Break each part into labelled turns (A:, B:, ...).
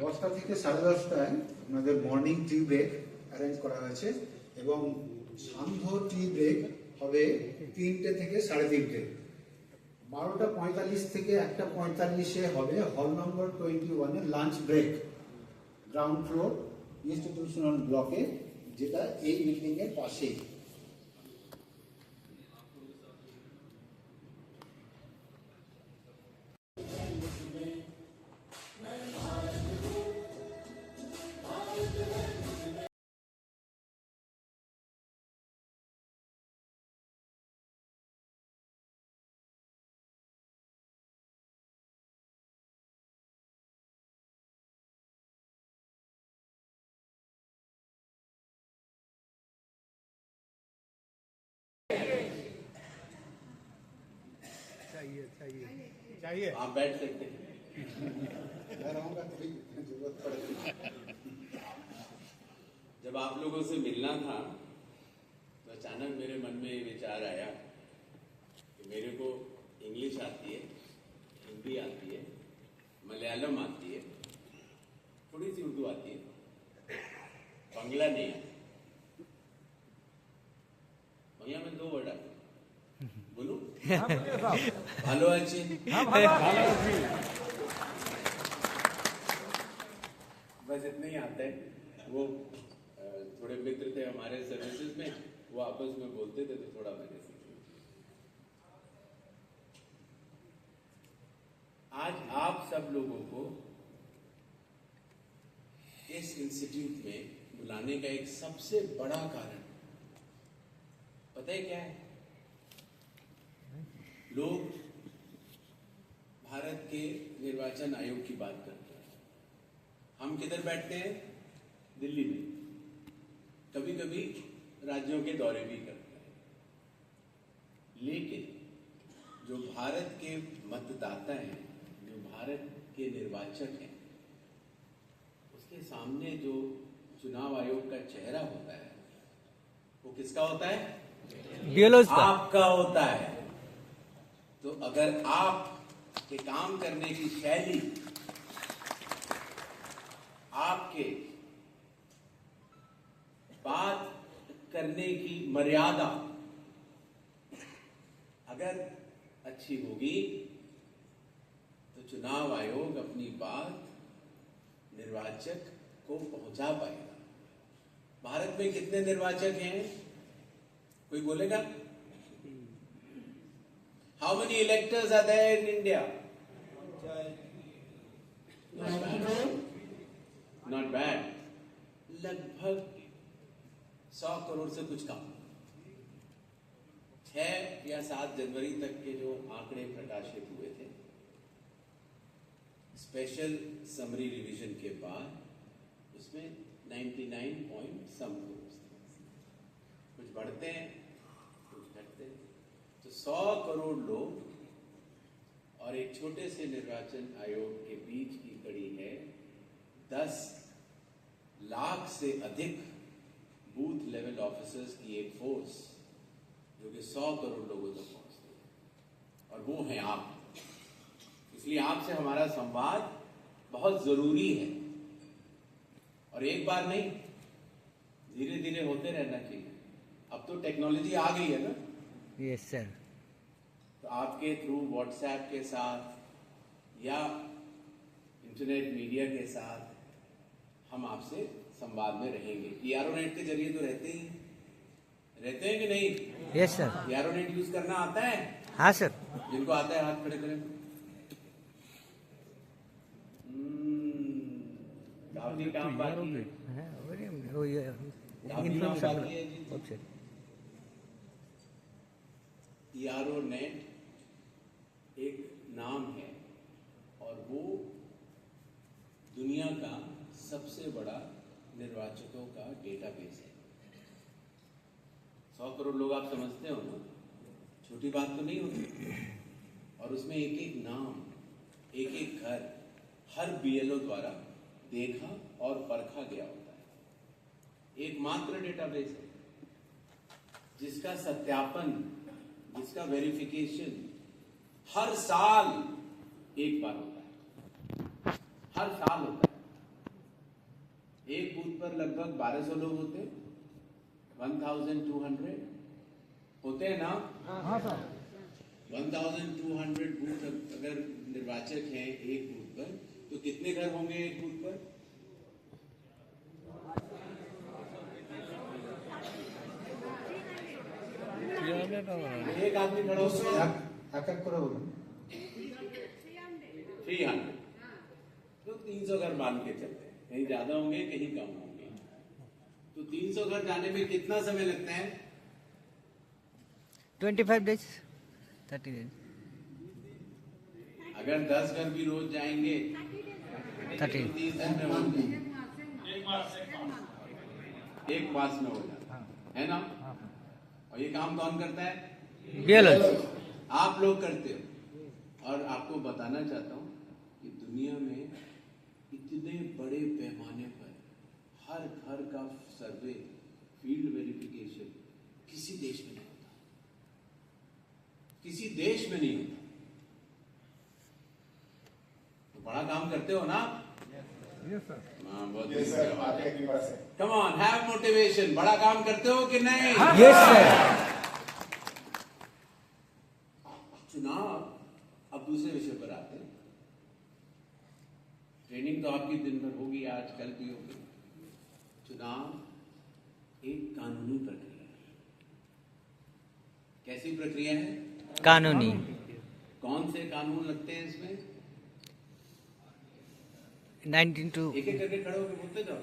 A: 10টা থেকে 10:30টায় আপনাদের মর্নিং টি ব্রেক অ্যারেঞ্জ করা হয়েছে এবং সান্ধ্য টি ব্রেক হবে 3টে থেকে 3:30। 12:45 থেকে 1:45-এ হবে হল নম্বর 21-এ lunch break, ground floor institutional ব্লকে, যেটা এই বিল্ডিং এর পাশেই।
B: चाहिए आप बैठ सकते हैं। जब आप लोगों से मिलना था तो अचानक मेरे मन में ये विचार आया कि मेरे को इंग्लिश आती है, हिंदी आती है, मलयालम आती है, थोड़ी सी उर्दू आती है, बांग्ला नहीं आती। बांग्ला में 2 वर्ड आते, बोलूं? ভালো আছি। बस इतना ही आता है। वो थोड़े मित्र थे हमारे सर्विसेज में, वो आपस में बोलते थे तो थोड़ा मैंने सीखा। आज आप सब लोगों को इस इंस्टीट्यूट में बुलाने का एक सबसे बड़ा कारण पता है क्या है? लोग भारत के निर्वाचन आयोग की बात करते हैं, हम किधर बैठते हैं? दिल्ली में। कभी कभी राज्यों के दौरे भी करते हैं, लेकिन जो भारत के मतदाता हैं, जो भारत के निर्वाचक हैं, उसके सामने जो चुनाव आयोग का चेहरा होता है वो किसका होता है? आपका होता है। तो अगर आप के काम करने की शैली, आपके बात करने की मर्यादा अगर अच्छी होगी तो चुनाव आयोग अपनी बात निर्वाचक को पहुंचा पाएगा। भारत में कितने निर्वाचक हैं? कोई बोलेगा? How many electors are there in India? Not bad. लगभग 100 करोड़ से कुछ कम। 6 या 7 जनवरी तक के जो आंकड़े प्रकाशित हुए थे, स्पेशल समरी रिवीजन के बाद उसमें 99 पॉइंट सम करोड़ थे। कुछ बढ़ते हैं, कुछ घटते हैं। तो 100 करोड़ लोग और एक छोटे से निर्वाचन आयोग के बीच की कड़ी है 10 लाख से अधिक बूथ लेवल ऑफिसर्स की एक फोर्स, जो कि 100 करोड़ लोगों तक पहुंचती है, और वो हैं आप। इसलिए आपसे हमारा संवाद बहुत जरूरी है, और एक बार नहीं, धीरे धीरे होते रहना चाहिए। अब तो टेक्नोलॉजी आ गई है ना।
C: Yes sir.
B: तो आपके थ्रू व्हाट्सएप के साथ या इंटरनेट मीडिया के साथ हम आपसे संवाद में रहेंगे। यारो नेट के जरिए तो रहते हैं कि नहीं?
C: Yes sir.
B: यारो नेट यूज करना आता है?
C: हाँ सर।
B: जिनको आता है हाथ खड़े करें। काफी काम बाकी है। यारो नेट एक नाम है और वो दुनिया का सबसे बड़ा निर्वाचकों का डेटाबेस है। 100 करोड़ लोग आप समझते हो ना, छोटी बात तो नहीं होती। और उसमें एक एक नाम, एक एक घर हर बीएलओ द्वारा देखा और परखा गया होता है। एकमात्र डेटाबेस है जिसका सत्यापन, जिसका वेरिफिकेशन हर साल एक बार होता है, हर साल होता है। पर लगभग 1200 लोग होते हैं, 1200 होते हैं ना?
C: हाँ सर।
B: 1200 बूथ अगर निर्वाचक हैं एक बूथ पर, तो कितने घर होंगे एक बूथ पर? एक आदमी खड़ा होगा,
A: এক করে বলুন।
B: 300, तो 300 घर मान के चलते हैं, कहीं ज्यादा होंगे कहीं कम होंगे। तो 300 घर जाने में कितना समय लगता है?
C: 25 days, 30 days,
B: अगर 10 घर भी रोज जाएंगे
C: 30।
B: तो 30 दिन में हो जाएगा, एक मास में हो जाता है ना? और ये काम कौन करता है?
C: BLO।
B: आप लोग करते हो। और आपको बताना चाहता हूं कि दुनिया में इतने बड़े पैमाने पर हर घर का सर्वे, फील्ड वेरिफिकेशन किसी देश में नहीं होता, किसी देश में नहीं होता। तो बड़ा काम करते हो ना? Come on, have motivation. बड़ा काम करते हो कि नहीं?
C: Yes sir.
B: चुनाव, अब दूसरे विषय पर आते हैं। ट्रेनिंग तो आपकी दिन भर होगी, आज कल भी होगी। चुनाव एक कानूनी प्रक्रिया है। कैसी प्रक्रिया है?
C: कानूनी।
B: कौन से कानून लगते हैं इसमें?
C: 19 to
B: एक एक करके खड़े होकर बोलते जाओ।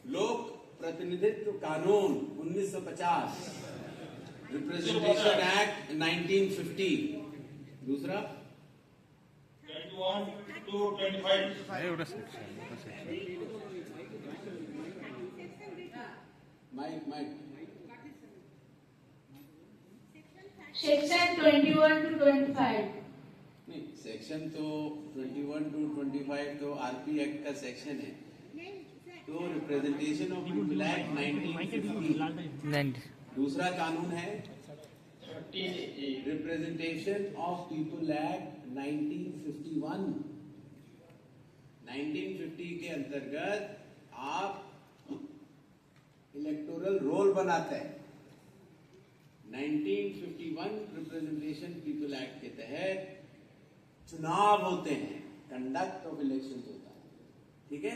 B: लोक प्रतिनिधित्व कानून 1950, रिप्रेजेंटेशन एक्ट 1950, दूसरा
D: 21 to 25.
B: Mic
E: section 21 to 25।
B: नहीं, सेक्शन तो 21 to 25 तो आरपी एक्ट का सेक्शन है। तो रिप्रेजेंटेशन ऑफ पीपल एक्ट 1950,
C: 90।
B: दूसरा कानून है रिप्रेजेंटेशन ऑफ पीपल एक्ट 1951। 1950 के अंतर्गत आप इलेक्टोरल रोल बनाते हैं। 1951 रिप्रेजेंटेशन पीपल एक्ट के तहत चुनाव होते हैं, कंडक्ट ऑफ इलेक्शन होता है। ठीक है,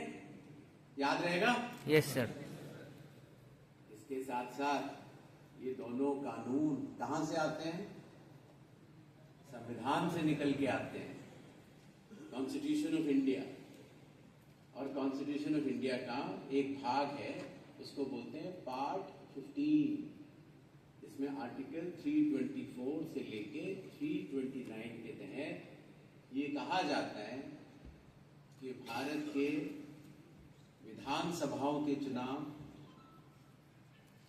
B: याद रहेगा?
C: Yes sir.
B: इसके साथ साथ ये दोनों कानून कहां से आते हैं? संविधान से निकल के आते हैं। कॉन्स्टिट्यूशन ऑफ इंडिया, और कॉन्स्टिट्यूशन ऑफ इंडिया का एक भाग है, उसको बोलते हैं पार्ट 15। इसमें आर्टिकल 324 से लेके 329 के तहत ये कहा जाता है कि भारत के विधानसभाओं के चुनाव,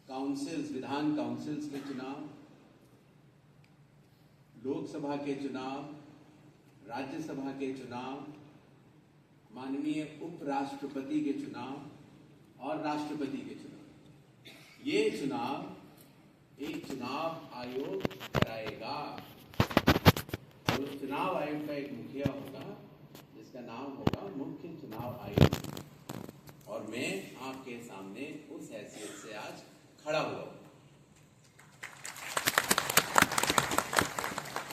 B: काउंसिल्स, विधान काउंसिल्स के चुनाव, लोकसभा के चुनाव, राज्यसभा के चुनाव, माननीय उपराष्ट्रपति के चुनाव और राष्ट्रपति के चुनाव, ये चुनाव एक चुनाव आयोग कराएगा। और उस चुनाव आयोग का एक मुखिया होगा जिसका नाम होगा मुख्य चुनाव आयोग। और मैं आपके सामने उस हैसियत से आज खड़ा हुआ हूं।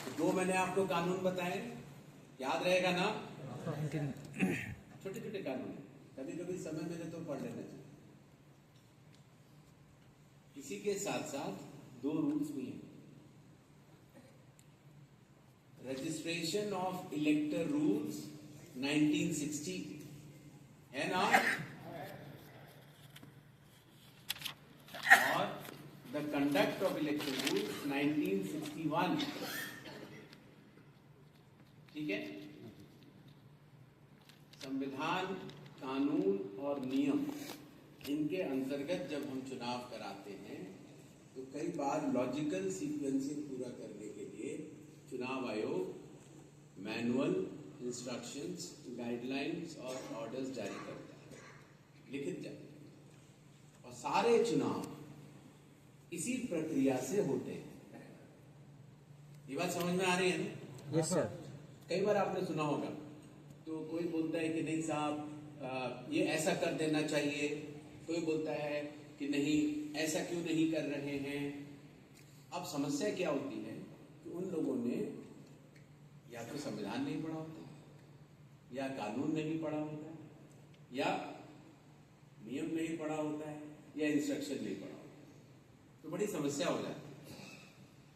B: तो दो मैंने आपको कानून बताए, याद रहेगा ना? छोटे छोटे कानून, कभी कभी समय मिले तो पढ़ लेना चाहिए। इसी के साथ साथ दो रूल्स भी हैं। रजिस्ट्रेशन ऑफ इलेक्टर रूल्स 1960 है ना, और the conduct of election rules 1961। ठीक है, संविधान, कानून और नियम, इनके अंतर्गत जब हम चुनाव कराते हैं तो कई बार लॉजिकल सीक्वेंसिंग पूरा करने के लिए चुनाव आयोग मैनुअल, इंस्ट्रक्शंस, गाइडलाइंस और ऑर्डर्स जारी करता है, लिखित जारी। और सारे चुनाव इसी प्रक्रिया से होते हैं। ये बात समझ में आ रही है ना?
C: Yes sir.
B: कई बार आपने सुना होगा, तो कोई बोलता है कि नहीं साहब ये ऐसा कर देना चाहिए, कोई बोलता है कि नहीं ऐसा क्यों नहीं कर रहे हैं। अब समस्या क्या होती है कि उन लोगों ने या तो संविधान नहीं पढ़ा होता, या कानून नहीं पढ़ा होता है, या नियम नहीं पढ़ा होता है, या इंस्ट्रक्शन नहीं पढ़ा होता है, तो बड़ी समस्या हो जाती है।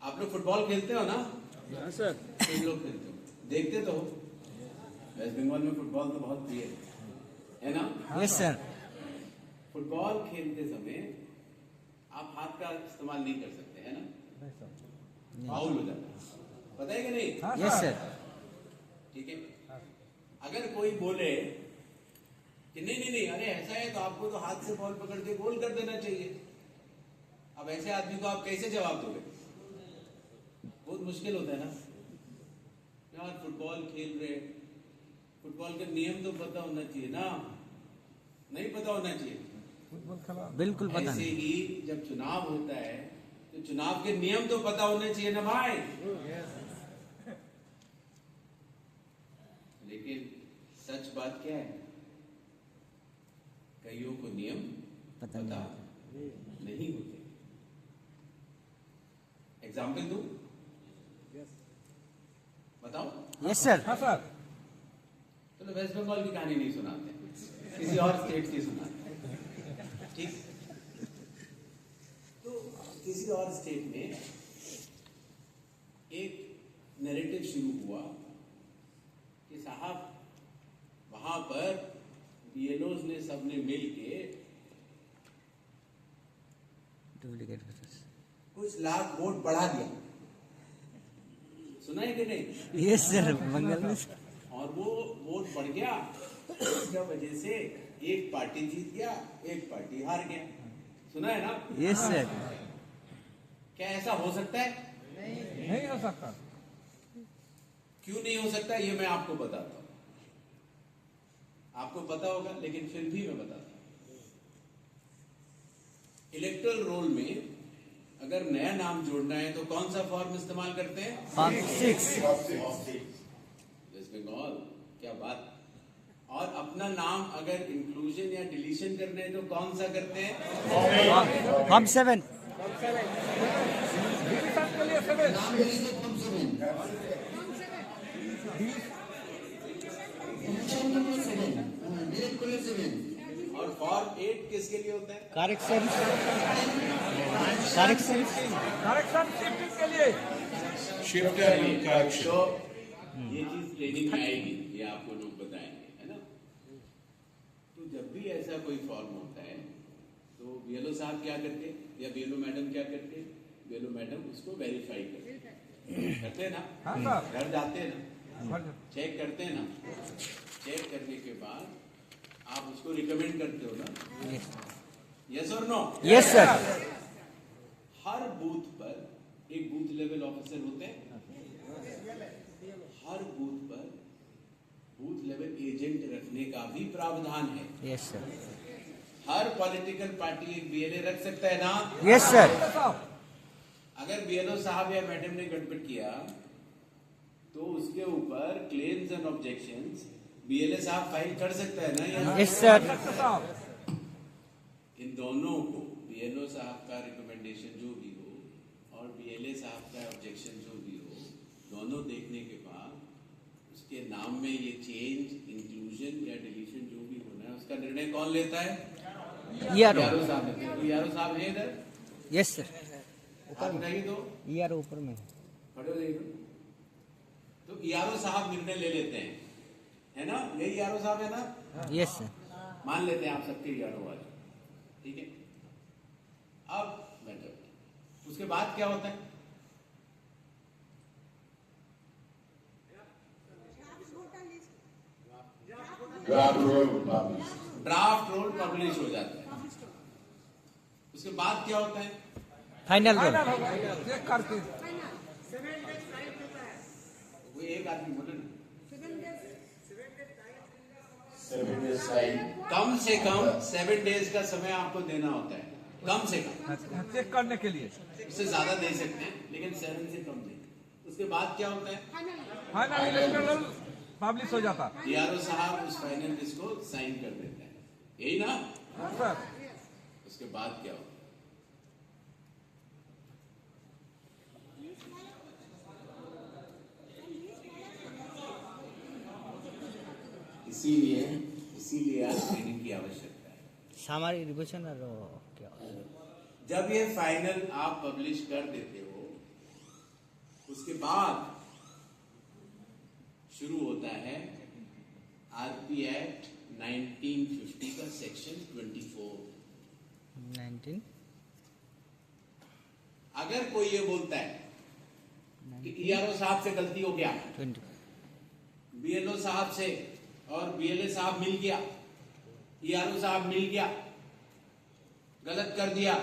B: आप लोग फुटबॉल खेलते हो ना?
C: हाँ सर।
B: कई लोग खेलते हो, देखते तो हो। वेस्ट बंगाल में फुटबॉल तो बहुत प्रिय है ना?
C: Yes sir.
B: फुटबॉल खेलते समय आप हाथ का इस्तेमाल नहीं कर सकते, है ना? फाउल हो जाता है, पता है कि नहीं?
C: Yes sir.
B: ठीक है। अगर कोई बोले कि नहीं नहीं नहीं, अरे ऐसा है तो आपको तो हाथ से बॉल पकड़ के गोल कर देना चाहिए, अब ऐसे आदमी को आप कैसे जवाब दोगे? बहुत मुश्किल होता है ना यार। फुटबॉल खेल रहे, फुटबॉल के नियम तो पता होना चाहिए ना? नहीं पता होना चाहिए।
C: बिल्कुल पता
B: ऐसे
C: नहीं।
B: ही जब चुनाव होता है तो चुनाव के नियम तो पता होने चाहिए ना भाई। लेकिन सच बात क्या है, कईयों को नियम
C: पता
B: नहीं होते। एग्जाम्पल दूं? बताओ।
C: Yes sir.
B: चलो वेस्ट बंगाल की कहानी नहीं सुनाते, किसी और स्टेट की सुनाते हैं। ठीक। तो किसी और स्टेट में एक नैरेटिव शुरू हुआ कि साहब वहां पर बीएलओज ने सबने मिल के
C: डुप्लीकेट
B: कुछ लाख वोट बढ़ा दिया। सुना है कि नहीं?
C: Yes sir. बंगाल में
B: और वो वोट बढ़ गया, इसका वजह से एक पार्टी जीत गया, एक पार्टी हार गया। सुना है ना?
C: Yes sir.
B: क्या ऐसा हो सकता है?
F: नहीं हो सकता।
B: क्यों नहीं हो सकता, ये मैं आपको बताता हूं। आपको पता होगा लेकिन फिर भी मैं बताता हूं। इलेक्टोरल रोल में अगर नया नाम जोड़ना है तो कौन सा फॉर्म इस्तेमाल करते हैं?
C: फॉर्म 6।
B: वेस्ट बंगाल, क्या बात। और अपना नाम अगर इंक्लूजन या डिलीशन करना है तो कौन सा करते हैं?
C: फॉर्म 7।
B: और फॉर्म 8 किसके लिए होता है?
C: करेक्शन।
F: करेक्शन शिफ्टिंग के लिए।
B: तो ये चीज ट्रेनिंग में आएगी, ये आपको लोग बताएंगे, है ना? तो जब भी ऐसा कोई फॉर्म होता है तो बीएलओ साहब क्या करते हैं या बीएलओ मैडम क्या करते हैं? बीएलओ मैडम उसको वेरीफाई करते हैं ना? घर जाते हैं ना, चेक करते हैं ना? चेक करने के बाद आप उसको रिकमेंड करते हो ना? यस और नो?
C: Yes sir.
B: हर बूथ पर एक बूथ लेवल ऑफिसर होते हैं, हर बूथ पर बूथ लेवल एजेंट रखने का भी प्रावधान है।
C: Yes sir.
B: हर पॉलिटिकल पार्टी एक बीएलए रख सकता है ना?
C: Yes sir.
B: अगर बीएलओ साहब या मैडम ने गड़बड़ किया तो उसके ऊपर क्लेम्स एंड ऑब्जेक्शंस बीएलए साहब फाइल कर सकता है ना?
C: Yes sir.
B: इन दोनों को, बीएलओ साहब का रिकमेंडेशन जो भी हो और बीएलए साहब का ऑब्जेक्शन जो भी हो, दोनों देखने के बाद उसके नाम में ये चेंज, इंक्लूजन या डिलीशन जो भी होना है उसका निर्णय कौन लेता है?
C: ईआरओ
B: साहब लेते हैं। तो ईआरओ साहब है इधर?
C: Yes sir.
B: आप बताइए तो।
C: ईआरओ ऊपर में
B: खड़े हो जाइए। तो ईआरओ साहब निर्णय ले लेते हैं, है ना? यही ईआरओ साहब है ना?
C: Yes sir.
B: मान लेते हैं आप सबके ईआरओ वाले, ठीक है? अब उसके बाद क्या होता है? ड्राफ्ट रोल पब्लिश हो जाता है। उसके बाद क्या होता है?
C: Final role.
F: चेक करके
B: वो एक आदमी बोले ना, कम से कम 7 डेज का समय आपको देना होता है। कम से कम,
F: चेक करने के लिए
B: उससे ज्यादा दे सकते हैं लेकिन 7 से कम नहीं। उसके बाद क्या होता है,
F: फाइनल इलेक्टोरल पब्लिश हो जाता।
B: DRO साहब उस फाइनल लिस्ट को साइन कर देते हैं, यही ना।
F: हाँ सर,
B: उसके बाद क्या होता है, इसीलिए आज ट्रेनिंग की आवश्यकता है।
C: सामारी रिविजन और क्या
B: जब ये फाइनल आप पब्लिश कर देते हो, उसके बाद शुरू होता है आरपी एक्ट 1950 का सेक्शन 24।
C: 19
B: अगर कोई ये बोलता है कि ERO साहब से गलती हो गया,
C: 20
B: BLO साहब से और BLA साहब मिल गया, ERO साहब मिल गया, गलत कर दिया,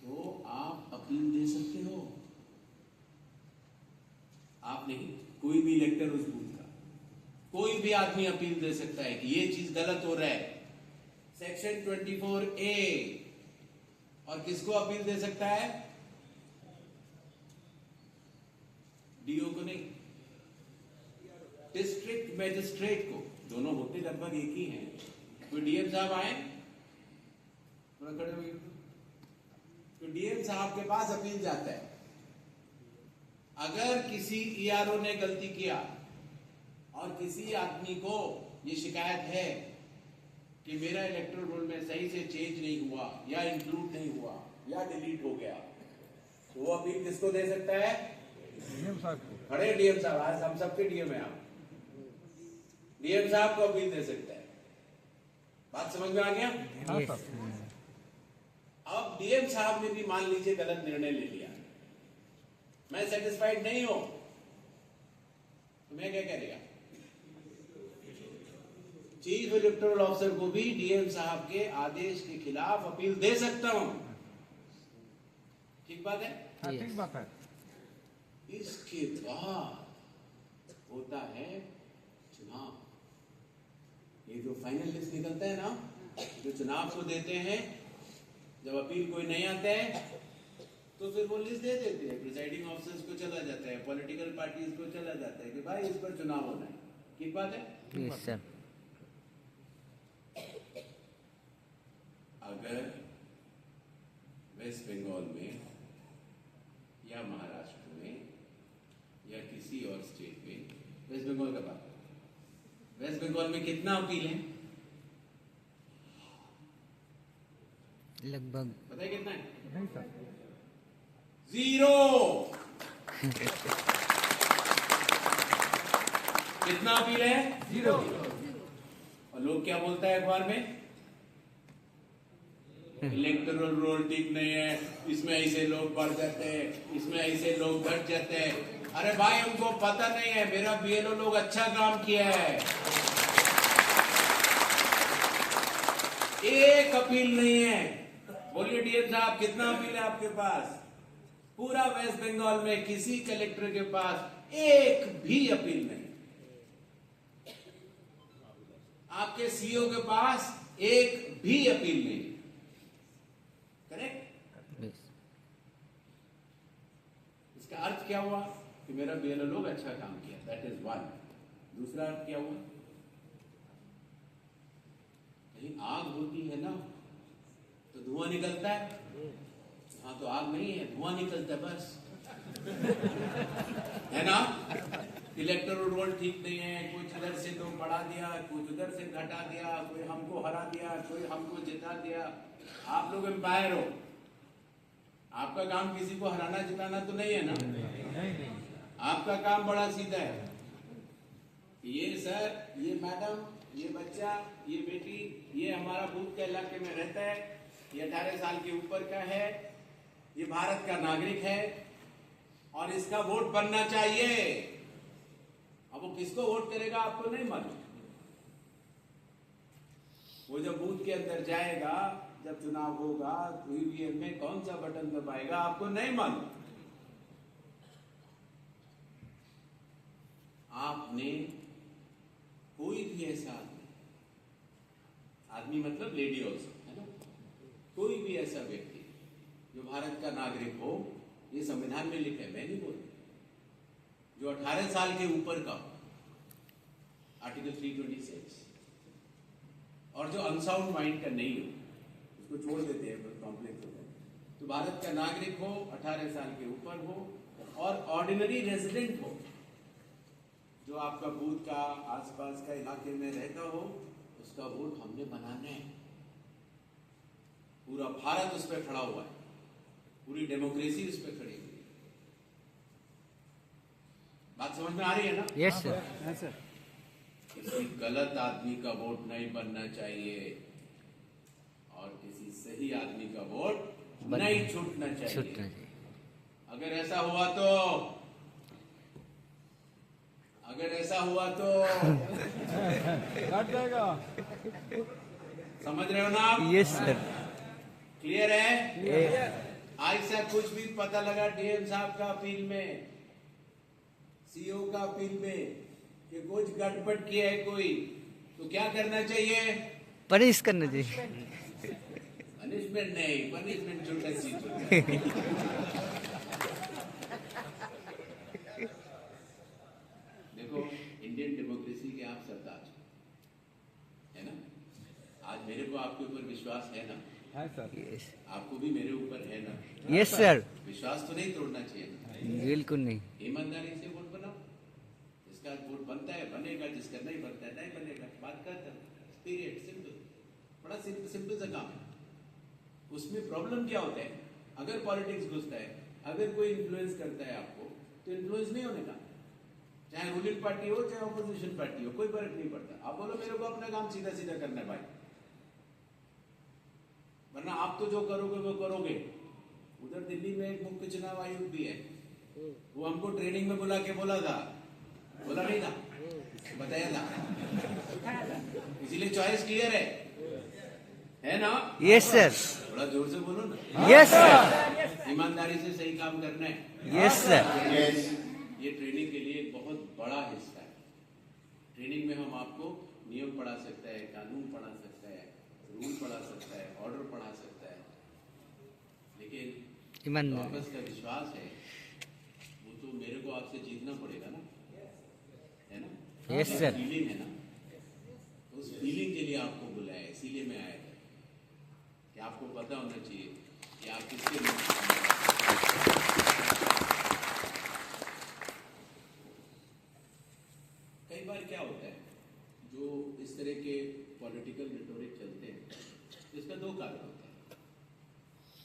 B: तो आप अपील दे सकते हो। आप नहीं, कोई भी इलेक्टर उस बूथ का कोई भी आदमी अपील दे सकता है कि ये चीज गलत हो रहा है, सेक्शन 24A। और किसको अपील दे सकता है, DO को नहीं, डिस्ट्रिक्ट मैजिस्ट्रेट को। दोनों होते लगभग एक ही हैं। कोई DM साहब आए, थोड़ा खड़े हुए, तो DM साहब के पास अपील जाता है। अगर किसी ERO ने गलती किया और किसी आदमी को ये शिकायत है कि मेरा इलेक्टोरल रोल में सही से चेंज नहीं हुआ या इंक्लूड नहीं हुआ या डिलीट हो गया, तो वो अपील किसको दे सकता है,
F: डीएम साहब को।
B: खड़े DM साहब, आज हम सबके DM है, आप DM साहब को अपील दे सकता है। बात समझ में आ गया।
F: हाँ
C: Yes.
F: सर,
B: अब DM साहब ने भी मान लीजिए गलत निर्णय ले लिया, मैं सेटिस्फाइड नहीं हूं, तो मैं क्या करेगा, चीफ इलेक्टोरल ऑफिसर को भी DM साहब के आदेश के खिलाफ अपील दे सकता हूं। ठीक बात है।
F: हाँ
C: Yes.
F: ठीक बात है।
B: इसके बाद होता है चुनाव। ये जो फाइनल लिस्ट निकलता है ना, जो चुनाव को देते हैं, जब अपील कोई नहीं आता है तो फिर वो लिस्ट दे देते हैं, प्रिसाइडिंग ऑफिसर्स को चला जाता है, पॉलिटिकल पार्टीज को चला जाता है कि भाई इस पर चुनाव होना है। ठीक बात है।
C: Yes, sir.
B: अगर वेस्ट बंगाल में या महाराष्ट्र में या किसी और स्टेट में, वेस्ट बंगाल का बात, वेस्ट बंगाल में कितना अपील है
C: लगभग
B: पता है कितना है?
F: नहीं सर,
B: 0। कितना अपील है?
F: 0।
B: और लोग क्या बोलता है अखबार में, इलेक्टोरल रोल ठीक नहीं है, इसमें ऐसे लोग बढ़ जाते हैं, इसमें ऐसे लोग घट जाते हैं। अरे भाई उनको पता नहीं है मेरा BLO लोग अच्छा काम किया है। एक अपील नहीं है। बोलिए DM साहब, कितना अपील है आपके पास? पूरा वेस्ट बंगाल में किसी कलेक्टर के पास एक भी अपील नहीं। आपके CO के पास एक भी अपील नहीं। करेक्ट।
C: yes.
B: इसका अर्थ क्या हुआ कि मेरा BLO लोग अच्छा काम किया, दैट इज वन। दूसरा अर्थ क्या हुआ, कहीं आग होती है ना तो धुआं निकलता है, हाँ तो आग नहीं है, धुआं निकलता है बस, है ना। इलेक्टोरल रोल ठीक नहीं है, कुछ इधर से तो बढ़ा दिया, कुछ उधर से घटा दिया, कोई हमको हरा दिया, कोई हमको जिता दिया। आप लोग एम्पायर हो, आपका काम किसी को हराना जिताना तो नहीं है ना।
F: नहीं।
B: आपका काम बड़ा सीधा है, ये सर, ये मैडम, ये बच्चा, ये बेटी, ये हमारा बूथ के इलाके में रहता है, ये 18 साल के ऊपर का है, ये भारत का नागरिक है और इसका वोट बनना चाहिए। अब वो किसको वोट करेगा आपको नहीं मालूम। वो जब बूथ के अंदर जाएगा, जब चुनाव होगा तो EVM में कौन सा बटन दबाएगा आपको नहीं मालूम। आपने कोई भी ऐसा आदमी मतलब लेडी ऑल्सो, है ना, ऐसा व्यक्ति जो भारत का नागरिक हो, ये संविधान में लिखा है, मैं नहीं बोल, जो 18 साल के ऊपर का, आर्टिकल 326, और जो अनसाउंड माइंड का नहीं हो, उसको छोड़ देते हैं, कॉम्प्लेक्स होता है। तो भारत का नागरिक हो, 18 साल के ऊपर हो और ऑर्डिनरी रेजिडेंट हो, जो आपका बूथ का आसपास का इलाके में रहता हो, उसका वोट हमने बनाना है। पूरा भारत उस पर खड़ा हुआ है, पूरी डेमोक्रेसी उस पर खड़ी हुई है। बात समझ में आ रही है ना?
C: Yes sir.
B: किसी गलत आदमी का वोट नहीं बनना चाहिए और किसी सही आदमी का वोट नहीं छूटना चाहिए। अगर ऐसा हुआ तो
F: काट जाएगा।
B: समझ रहे हो ना आप?
C: Yes sir.
B: क्लियर है? आज से कुछ भी पता लगा डीएम साहब का अपील में, सीओ का अपील में कि कुछ गड़बड़ किया है कोई, तो क्या करना चाहिए?
C: पनिश करना चाहिए।
B: पनिशमेंट नहीं, पनिशमेंट छोटा चीज होता है। देखो, इंडियन डेमोक्रेसी के आप सरदार है ना? आज मेरे को आपके ऊपर विश्वास है ना?
F: है सर।
C: यस।
B: आपको भी मेरे ऊपर है ना?
C: Yes sir.
B: विश्वास तो नहीं तोड़ना चाहिए ना?
C: बिल्कुल नहीं।
B: ईमानदारी से वोट बनाओ, जिसका वोट बनता है बनेगा, जिसका नहीं बनता है नहीं बनेगा। बात करता पीरियड, सिंपल, बड़ा सिंपल सा काम है। उसमें प्रॉब्लम क्या होता है? अगर पॉलिटिक्स घुसता है, अगर कोई इन्फ्लुएंस करता है आपको, तो इन्फ्लुएंस नहीं होने का, चाहे रूलिंग पार्टी हो चाहे ऑपोजिशन पार्टी हो, कोई फर्क नहीं पड़ता। आप बोलो मेरे को अपना काम सीधा सीधा करना है भाई, वरना आप तो जो करोगे वो करोगे। उधर दिल्ली में एक मुख्य चुनाव आयुक्त भी है, वो हमको ट्रेनिंग में बुला के बोला था, बोला नहीं था, बताया था। इसीलिए चॉइस क्लियर है ना?
C: Yes sir.
B: थोड़ा जोर से बोलो ना।
C: Yes sir.
B: ईमानदारी से सही काम करना है।
C: Yes sir.
B: ये ट्रेनिंग के लिए एक बहुत बड़ा हिस्सा है। ट्रेनिंग में हम आपको नियम पढ़ा सकते हैं, कानून पढ़ा सकते हैं, रूल पढ़ा सकता है, ऑर्डर पढ़ा सकता है, लेकिन जो
C: ईमानदारी।
B: आपस का विश्वास है वो तो मेरे को आपसे जीतना पड़ेगा ना, है ना?
C: Yes sir.
B: फीलिंग है ना, उस फीलिंग के लिए आपको बुलाया, इसीलिए मैं आया था कि आपको पता होना चाहिए कि आप किसके लिए। कई बार क्या होता है, जो इस तरह के पॉलिटिकल रिटोरिक चलते हैं, इसका दो कारण होते हैं।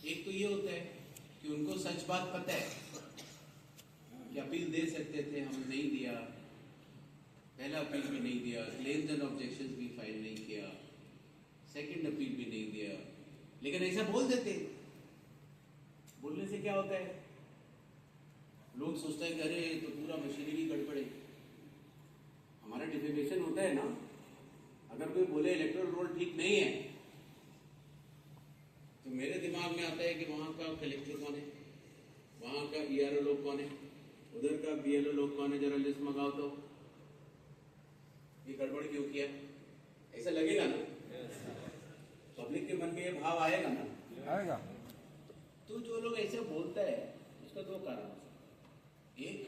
B: एक तो ये होता है कि उनको सच बात पता है कि अपील दे सकते थे, हम नहीं दिया, पहला अपील भी नहीं दिया, क्लेम्स एंड ऑब्जेक्शंस भी फाइल नहीं किया, सेकंड अपील भी नहीं दिया, लेकिन ऐसा बोल देते। बोलने से क्या होता है, लोग सोचते हैं कि अरे तो पूरा मशीनरी गड़बड़ है। हमारा डिफेमेशन होता है ना, अगर कोई बोले इलेक्टोरल रोल ठीक नहीं है, तो मेरे दिमाग में आता है कि वहां का कलेक्टर कौन है, वहां का ईआरओ लोग कौन है, उधर का बीएलओ लोग कौन है, जरा लिस्ट मंगाओ तो ये गड़बड़ क्यों किया, ऐसा लगेगा ना? पब्लिक के मन में ये भाव आएगा ना?
F: आएगा।
B: तो जो लोग ऐसे बोलता है उसका दो कारण हो सकते हैं। एक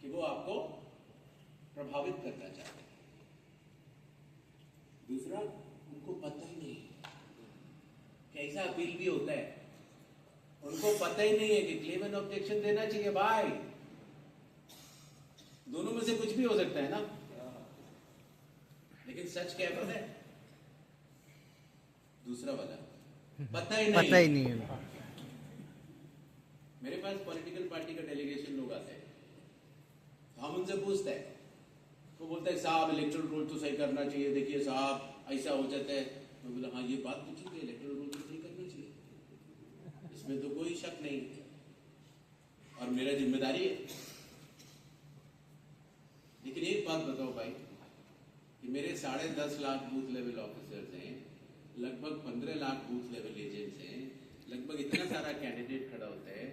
B: कि वो आपको प्रभावित करना चाहते हैं, दूसरा उनको पता ही नहीं कि ऐसा अपील भी होता है, उनको पता ही नहीं है कि क्लेम एंड ऑब्जेक्शन देना चाहिए भाई। दोनों में से कुछ भी हो सकता है ना, लेकिन सच क्या है पता है? दूसरा वाला पता ही नहीं
C: है।
B: मेरे पास पॉलिटिकल पार्टी का डेलीगेशन लोग आते हैं, तो हम उनसे पूछते हैं, वो बोलता है साहब इलेक्टोरल रोल तो सही करना चाहिए, देखिए साहब ऐसा हो जाता है। मैं बोला हाँ ये बात तो ठीक है, इलेक्टोरल रोल तो सही करना चाहिए, इसमें तो कोई शक नहीं और मेरा जिम्मेदारी है। लेकिन एक बात बताओ भाई कि मेरे 10.5 लाख बूथ लेवल ऑफिसर्स हैं, लगभग 15 लाख बूथ लेवल एजेंट्स हैं, लगभग इतना सारा कैंडिडेट खड़ा होता है,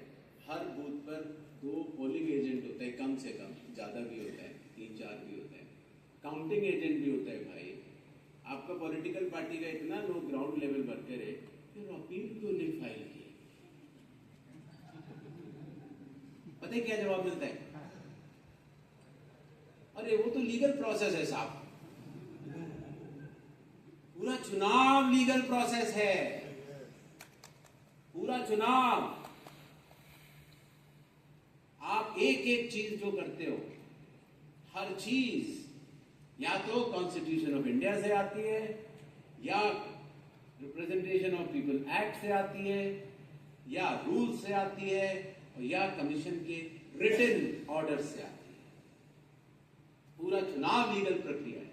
B: हर बूथ पर 2 पोलिंग एजेंट होते हैं, कम से कम, ज्यादा भी होता है, 3-4 भी होता है, काउंटिंग एजेंट भी होता है भाई। आपका पॉलिटिकल पार्टी का इतना लोग ग्राउंड लेवल वर्कर है, फिर जानते हैं क्या जवाब मिलता है? अरे वो तो लीगल प्रोसेस है साहब, पूरा चुनाव लीगल प्रोसेस है, पूरा चुनाव। आप एक एक चीज जो करते हो, हर चीज या तो कॉन्स्टिट्यूशन ऑफ इंडिया से आती है, या रिप्रेजेंटेशन ऑफ पीपल एक्ट से आती है, या रूल से आती है, और या कमीशन के रिटन ऑर्डर से आती है। पूरा चुनाव लीगल प्रक्रिया है।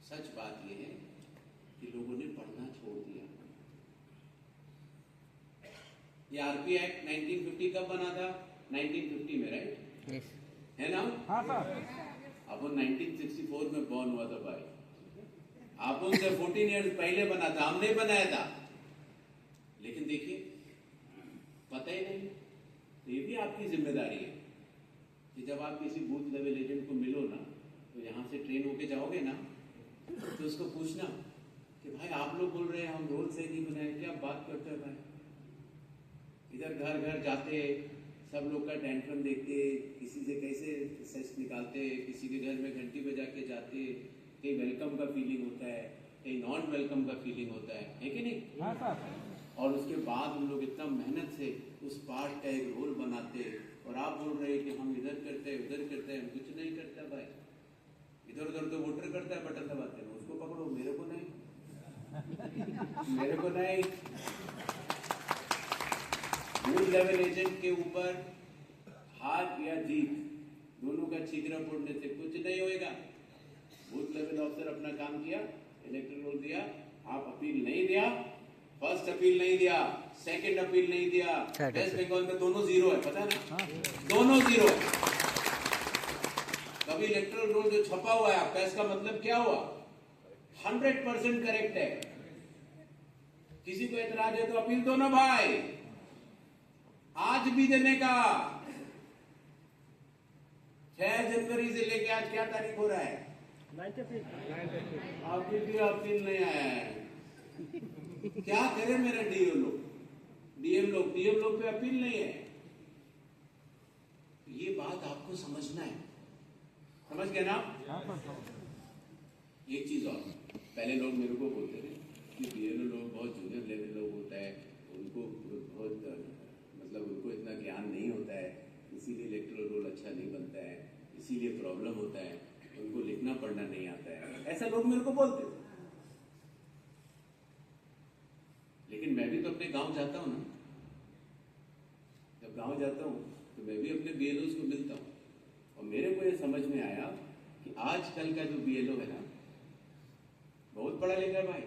B: सच बात यह है कि लोगों ने पढ़ना छोड़ दिया। ये आरपी एक्ट 1950 कब बना था? 1950 में, राइट?
C: यस
B: है ना?
F: हाँ सर।
B: अब वो 1964 में बॉर्न हुआ था भाई, आप उनसे 14 ईयर्स पहले बना था, हमने बनाया था। लेकिन देखिए, पता ही नहीं। तो ये भी आपकी जिम्मेदारी है कि जब आप किसी बूथ लेवल एजेंट को मिलो ना, तो यहां से ट्रेन होके जाओगे ना, तो उसको पूछना कि भाई आप लोग बोल रहे हैं हम रोल से नहीं बनाए, क्या बात करते हैं भाई? इधर घर घर जाते, सब लोग का टेंट्रम देखते, किसी से कैसे सच निकालते, किसी के घर में घंटी बजा के जाते, कहीं वेलकम का फीलिंग होता है, कहीं नॉन वेलकम का फीलिंग होता है कि नहीं?
F: हाँ सर।
B: और उसके बाद हम लोग इतना मेहनत से उस पार्ट का एक रोल बनाते, और आप बोल रहे हैं कि हम इधर करते हैं उधर करते हैं। हम कुछ नहीं करते भाई, इधर उधर तो वोटर करता है, बटन दबाते हैं, उसको पकड़ो, मेरे को नहीं, मेरे को नहीं। बूथ लेवल एजेंट के ऊपर हार या जीत दोनों का छिकरा फोड़ने से कुछ नहीं होएगा। बूथ लेवल ऑफिसर अपना काम किया, इलेक्टोरल रोल दिया, आप अपील नहीं दिया, फर्स्ट अपील नहीं दिया, सेकंड अपील नहीं दिया, वेस्ट बंगाल में दोनों जीरो है, पता है ना? दोनों जीरो है। कभी इलेक्टोरल रोल जो छपा हुआ है आपका, इसका मतलब क्या हुआ? 100% करेक्ट है। किसी को एतराज है तो अपील दो ना भाई, आज भी देने का। 6 जनवरी से लेके आज क्या तारीख हो रहा है? अभी भी अपील नहीं आया है। क्या करे मेरे डीएम लोग पे अपील नहीं है। ये बात आपको समझना है, समझ गए ना? एक चीज और, पहले लोग मेरे को बोलते थे कि बीएलओ लोग बहुत जूनियर लेवल लोग होता है, उनको बहुत मतलब उनको इतना ज्ञान नहीं होता है, इसीलिए इलेक्टोरल रोल अच्छा नहीं बनता है, इसीलिए प्रॉब्लम होता है, उनको लिखना पढ़ना नहीं आता है, ऐसा लोग मेरे को बोलते थे। लेकिन मैं भी तो अपने गांव जाता हूं ना, जब गांव जाता हूं तो मैं भी अपने बीएलओ को मिलता हूं, और मेरे को ये समझ में आया कि आजकल का जो बीएलओ है ना, बहुत पढ़ा लिखा है भाई,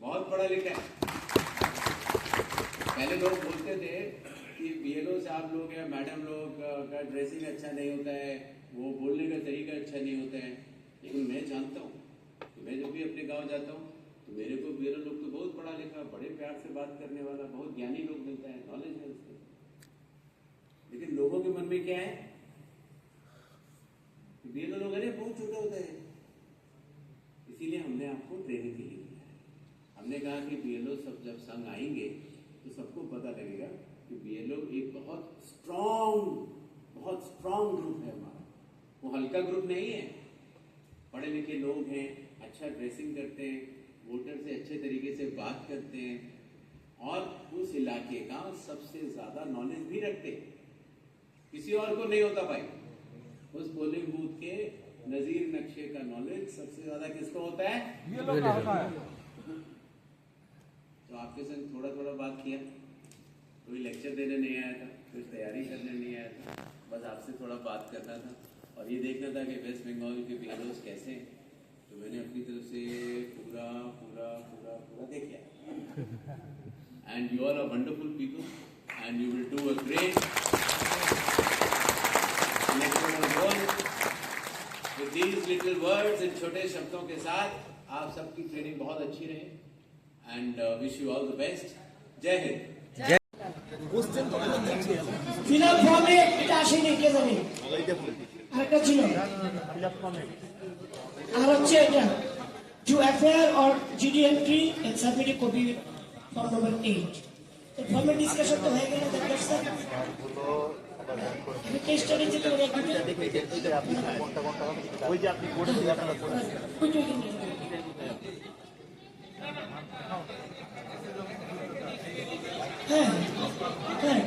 B: बहुत पढ़ा लिखा है। पहले लोग बोलते थे कि बीएलओ साहब लोग या मैडम लोग का ड्रेसिंग अच्छा नहीं होता है, वो बोलने का तरीका अच्छा नहीं होता है। लेकिन मैं जानता हूँ कि मैं जब भी अपने गांव जाता हूँ तो मेरे को बीएलओ लोग तो बहुत पढ़ा लिखा, बड़े प्यार से बात करने वाला, बहुत ज्ञानी लोग मिलता है, नॉलेज है उसको। लेकिन लोगों के मन में क्या है? बीएलओ लोग अरे बहुत छोटे होते हैं। इसीलिए हमने आपको ट्रेनिंग के लिए दिया है। हमने कहा कि बीएलओ सब जब संग आएंगे तो सबको पता लगेगा कि बीएलओ एक बहुत स्ट्रॉन्ग ग्रुप है हमारा, वो हल्का ग्रुप नहीं है। पढ़े लिखे लोग हैं, अच्छा ड्रेसिंग करते हैं, वोटर से अच्छे तरीके से बात करते हैं, और उस इलाके का सबसे ज्यादा नॉलेज भी रखते हैं। किसी और को नहीं होता भाई। उस पोलिंग बूथ के नजीर नक्शे का नॉलेज सबसे ज्यादा किसको होता है?
F: ये लोग का होता है।
B: तो आपके संग थोड़ा थोड़ा बात किया, कोई लेक्चर देने नहीं आया था, कुछ तैयारी करने नहीं आया था, बस आपसे थोड़ा बात करना था और ये देखना था कि वेस्ट बंगाल के बीएलओ कैसे हैं। तो मैंने अपनी तरफ से पूरा पूरा पूरा पूरा देख लिया। And you are a wonderful people and you will do a great with these little words, इन छोटे शब्दों के साथ आप सबकी ट्रेनिंग बहुत अच्छी रहे and wish you all the best. जय हिंद।
G: ফিলাপ ফর্মে এটা আসেনি, কে জানে আরেকটা ছিল, আর হচ্ছে এটা to FIR or GD entry and submit a copy form number 8। তো ফর্মের ডিসকাশন তো হয়ে গেল, কেস স্টাডি যেতে হবে
H: ওই যে আপনি কোর্টে থেকে আপনারা করেন
G: হ্যাঁ হ্যাঁ